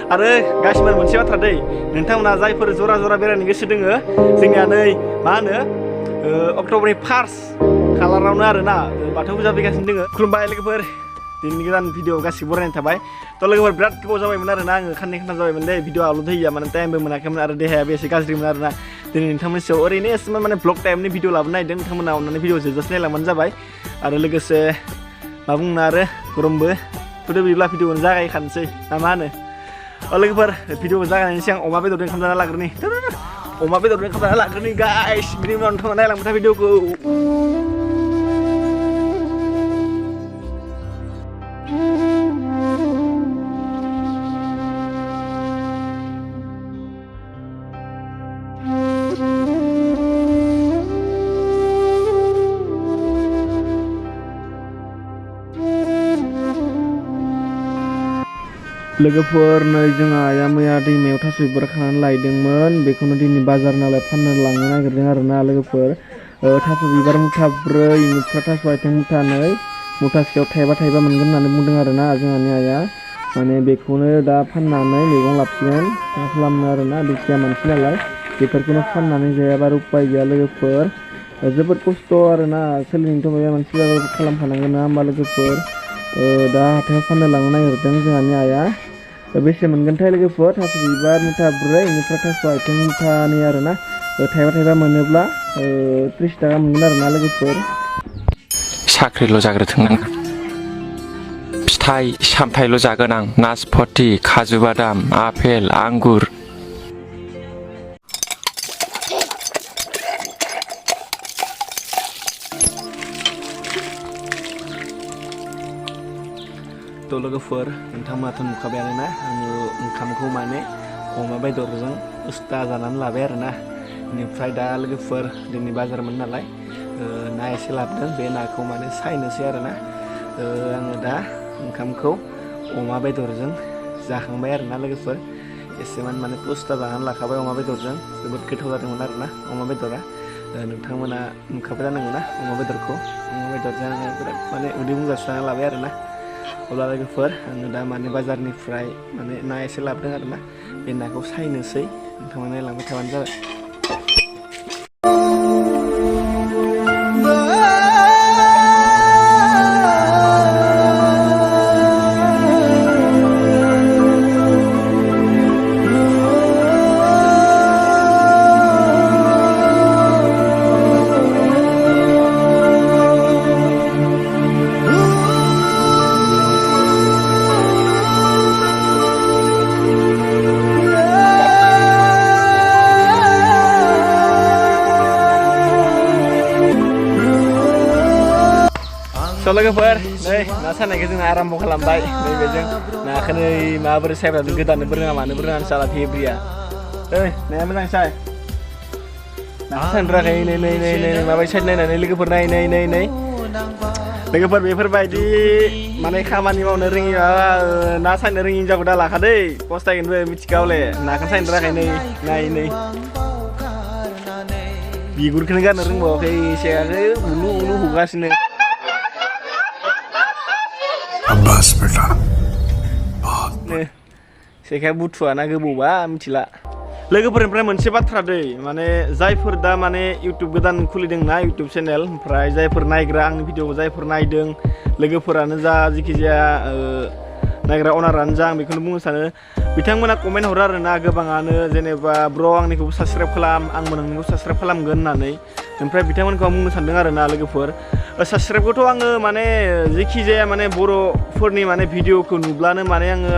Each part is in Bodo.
आरो गासिबो मोनसे बाथ्रा दै नोंथांमोना जायफोर जरा जरा बेरायनो गोसो दोङो जोंनिया नै मा होनो अक्ट'बरनि 1 खालारावनो आरोना बाथौ फुजा फैगासिनो दोङो खुलुमबाय लोगोफोर दिनैनि गोदान भिडिअ गासिबो बरायनाय थाबाय थ' लोगोफोर बिराद गोबाव जाबायमोन आरोना आङो खाननै खानथाम जाबायमोन दे भिडिअ आपल'ड होयिया माने टाइमबो मोनाखैमोन आरो देहायाबो एसे गाज्रिमोन आरोना दिनै नोंथांमोननि सायाव ओरैनो एसेमान माने ब्लग टाइमनि भिडिअ लाबोनो नागिरदों नोंथांमोना अननानै भिडिअ जोबजासे नायलांबानो जाबाय आरो लोगोसे मा बुंनो आरो गरमबो थुदो बिदिब्ला भिडिअखौनो जागायखानोसै ना मा होनो लोगोफोर भिडिअखौ जागायनायनि सिगां अमा बेदरजों ओंखाम जाना लाग्रोनि अमा बेदरजों ओंखाम जाना लाग्रोनि गाइस बिनि उनाव नोंथांमोना नायलांबाय था भिडिअखौ लोगोफोर नै जोंहा आइया मैया दैमायाव थास' बिबार खानानै लायदोंमोन बेखौनो दिनै बाजार नालाय फाननो लांनो नागिरदों आरोना लोगोफोर थास' बिबार मुथा 4 इनिफ्राय थास' आथिं मुथा 2 मुथासेयाव थाइबा मोनगोन होननानै बुंदों आरोना जोंहानि आइया माने बेखौनो दा फाननानै मैगं लाबोसिगोन मा खालामनो आरोना दुखिया मानसि नालाय बेफोरखौनो फाननानै जायाबा उपाय गैया लोगोफोर जोबोद खस्थ' आरोना सोलिनोथ' माबा मोनसे खालामखानांगोन ना होमबा लोगोफोर दा हाथायाव फाननो लांनो नागिरदों जोंहानि आइया बेसे मोनगोनथाय लोगोफोर थास' बिबार मुथा 4 इनिफ्राय थास' आथिं मुथा 2 आरोना थाइबा मोनोब्ला 30 थाखा मोनगोन आरोना लोगोफोर साख्रिल' जाग्रोथों नों फिथाइ सामथाइल' जागोन आं नासपति काजु बादाम आपेल आंगुर थ' लोगोफोर नोंथांमोनाथ' नुखाबायानो ना आङो ओंखामखौ माने अमा बेदरजों उस्था जानानै लाबाय आरोना बेनिफ्राय दा लोगोफोर दिनै बाजारमोन नालाय ना एसे लाबोदों बे नाखौ माने सायनोसै आरोना आङो दा ओंखामखौ अमा बेदरजों जाखांबाय आरोना लोगोफोर एसेमान माने उस्था जानानै लाखाबाय अमा बेदरजों जोबोद गोथाव जादोंमोन आरोना अमा बेदरा नोंथांमोना नुखाबाय जानांगौ ना अमा बेदरखौ अमा बेदरजों आङो बिराद माने उदै बुंजास्राना लाबाय आरोना अब्ला लोगोफोर आङो दा माने बाजारनिफ्राय माने ना एसे लाबोदों आरोना बे नाखौ सायनोसै नोंथांमोना नायलांबाय थाबानो जाबाय लोगोफोर नै ना सानायखौ जों आराम्भ खालामबाय नैबेजों नाखौ नै माबोरै सायब्ला गोदाननोबो रोङा मानोबो रोङा साला फेब्रिया नाया मोजां साय नाखौ सायनो रोङाखै नै माबायदि साइड नायनानै लोगोफोर नाय लोगोफोर बेफोरबायदि माने खामानि मावनो रोङि ना सायनो रोङि हिनजावखौ दा लाखादै पस्तायगोनबो मिथिखावले नाखौ सायनो रोङाखै नै बिगुरखौनो गारनो रोंबावाखै सेयाखै उलु हुगासिनो बस बेटा सेखाया बुथुआ ना गोबौबा मिथिला लोगोफोरनिफ्राय मोनसे बाथ्रा दै माने जायफोर दा माने इउटुब गोदान खुलिदों ना इउटुब चेनेल ओमफ्राय जायफोर नायग्रा आंनि भिडिअखौ जायफोर नायदों लोगोफोरानो जा जिखिजाया नायग्रा अनारानो जा आं बेखौनो बुंनो सानो बिथांमोना कमेन्ट हरो आरोना गोबाङानो जेनेबा ब्र' आंनिखौबो साबस्क्राइब खालाम आंबो नोंनिखौ साबस्क्राइब खालामगोन होननानै ओमफ्राय बिथांमोनखौ आं बुंनो सानदों आरोना लोगोफोर साबस्क्राइबखौथ' आङो माने जेखि जाया माने बर'फोरनि माने भिडिअखौ नुब्लानो माने आङो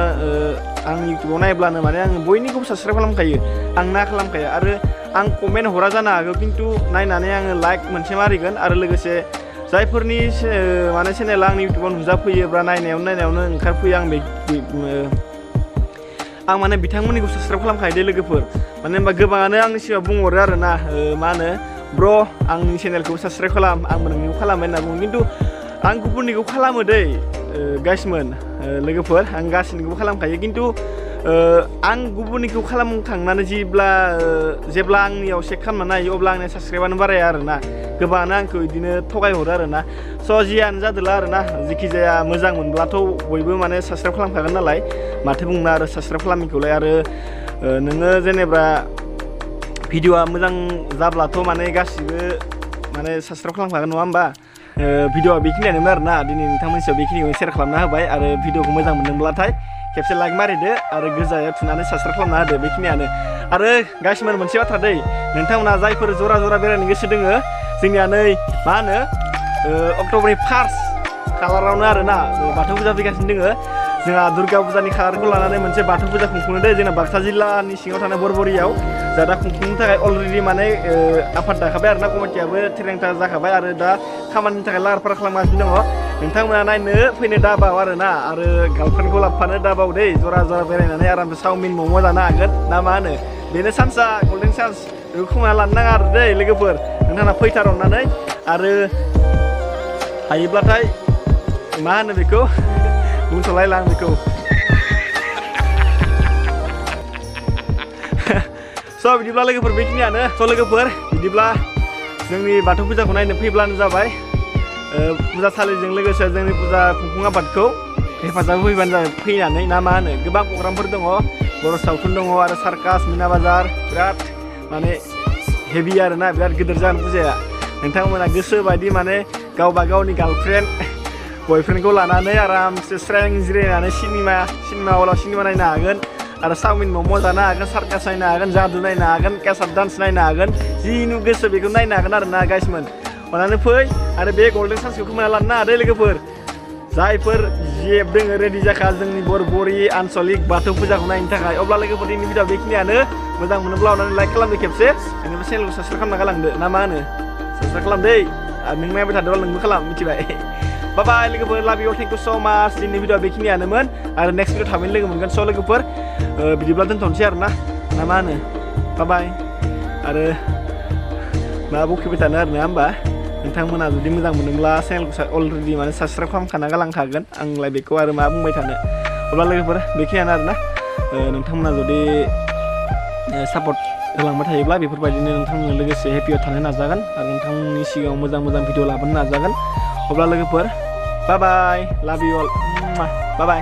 आं इउटुबाव नायब्लानो माने आङो बयनिखौबो साबस्क्राइब खालामखायो आं ना खालामखायो आरो आं कमेन्ट हरा जानो हागौ खिन्थु नायनानै आङो लाइक मोनसे मारिगोन आरो लोगोसे जायफोरनि माने चेनेला आंनि इउटुबाव नुजाफैयोब्ला नायनायावनो ओंखारफैयो आं माने बिथांमोननिखौ साबस्क्राइब खालामखायो दे लोगोफोर माने होनबा गोबाङानो आंनि सिगाङाव बुंहरो आरोना मा होनो ब्र' आंनि चेनेलखौ साबस्क्राइब खालाम आंबो नोंनिखौ खालामबाय होनना बुङो खिन्थु आं गुबुननिखौ खालामो दै गाइसमोन लोगोफोर आं गासैनिखौबो खालामखायो खिन्थु आं गुबुननिखौ खालामखांनानै जेब्ला आंनियाव चेक खालामना नायो अब्ला आंनिया साबस्क्राइबानो बाराया आरोना गोबाङानो आंखौ बिदिनो थगायहरो आरोना स' जियानो जादोला आरोना जेखि जाया मोजां मोनब्लाथ' बयबो माने साबस्क्राइब खालामखागोन नालाय माथो बुंनो आरो साबस्क्राइब खालामिखौलाय आरो नोङो जेनेबा भिडिअआ मोजां जाब्लाथ' माने गासिबो माने साबस्क्राइब खालामखागोन नङा होमबा भिडिअआ बेखिनियानोमोन आरोना दिनै नोंथांमोननि सायाव बेखिनिखौ सेयार खालामना होबाय आरो भिडिअखौ मोजां मोनदोंब्लाथाय खेबसे लाइक मारिदो आरो गोजायाव थुनानै साबस्क्राइब खालामना होदो बेखिनियानो आरो गासिमोन मोनसे बाथ्रा दै नोंथांमोना जायफोर जरा जरा बेरायनो गोसो दोङो जोंनिया नै मा होनो अक्ट'बरनि 1 खालारावनो आरोना बाथौ फुजा फैगासिनो दोङो जोंहा दुर्गा फुजानि खालारखौ लानानै मोनसे बाथौ फुजा खुंफुङो दै जोंना बाक्सा जिल्लानि सिङाव थानाय बरबरियाव जा दा खुंफुंनो थाखाय अलरेडि माने आफाद दाखाबाय आरोना कमिटियाबो थिरांथा जाखाबाय आरो दा खामानिनि थाखाय लाहार फाहार खालामगासिनो दङ नोंथांमोना नायनो फैनो दाबाव आरोना आरो गार्लफ्रेन्डखौ लाबोफानो दाबाव दै जरा जरा बेरायनानै आरामसे चावमिन मम' जानो हागोन ना मा होनो बेनो चान्सआ गल्डेन चान्स बेखौ खोमाना लानो नाङा आरो दै लोगोफोर नोंथांना फैथार अननानै आरो हायोब्लाथाय मा होनो बेखौ बुंथ'लायला आं बेखौ स' बिदिब्ला लोगोफोर बेखिनियानो स' लोगोफोर बिदिब्ला जोंनि बाथौ फुजाखौ नायनो फैब्लानो जाबाय फुजासालिजों लोगोसे जोंनि फुजा खुंफुं आबादखौ हेफाजाब होफैबानो जाबाय फैनानै ना मा होनो गोबां प्रग्रामफोर दङ बर' सावथुन दङ आरो सार्कास मिना बाजार बिराद माने हेभि आरोना बिराद गिदिर जागोन फुजाया नोंथांमोना गोसो बायदि माने गावबा गावनि गार्लफ्रेन्ड बयफ्रेन्डखौ लानानै आरामसे स्रें जिरायनानै सिनेमा हलाव सिनेमा नायनो हागोन आरो चावमिन मम' जानो हागोन सार्कास नायनो हागोन जादु नायनो हागोन केसार डान्स नायनो हागोन जिनु गोसो बेखौ नायनो हागोन आरोना गाइसमोन अननानै फै आरो बे गल्डेन चान्सखौ खोमाना लानो नाङा दे लोगोफोर जायफोर जेब दोङो रेडि जाखा जोंनि बरबरि आनसलिक बाथौ फुजाखौ नायनो थाखाय अब्ला लोगोफोर दिनैनि भिडिअ बेखिनियानो मोजां मोनोब्ला अननानै लाइक खालामदो खेबसे बेनिफ्राय चेनेलखौ साबस्क्राइब खालामना गालांदो ना मा होनो साबस्क्राइब खालामदे नों नायबाय थादोंबा नोंबो खालाम मिथिबाय बाय लोगोफोर लाभ इउ थेंक इउ स' माच दिनैनि भिडिअ बेखिनियानोमोन आरो नेक्स्ट भिडिअ थाबैनो लोगो मोनगोन स' लोगोफोर बिदिब्ला दोनथ'नोसै आरोना ना मा होनो बाय आरो मा बुंखिबाय थानो आरो ना होमबा नोंथांमोना जुदि मोजां मोनोब्ला चेनेलखौ अलरेडि माने साबस्क्राइब खालामखाना गालांखागोन आंलाय बेखौ आरो मा बुंबाय थानो अब्ला लोगोफोर बेखिनियानो आरोना नोंथांमोना जुदि सापर्ट होलांबाय थायोब्ला बेफोरबायदिनो नोंथांमोनजों लोगोसे हेपियाव थानो नाजागोन आरो नोंथांमोननि सिगाङाव मोजां भिडिअ लाबोनो नाजागोन अब्ला लोगोफोर बाय लाभ इउ अल बाय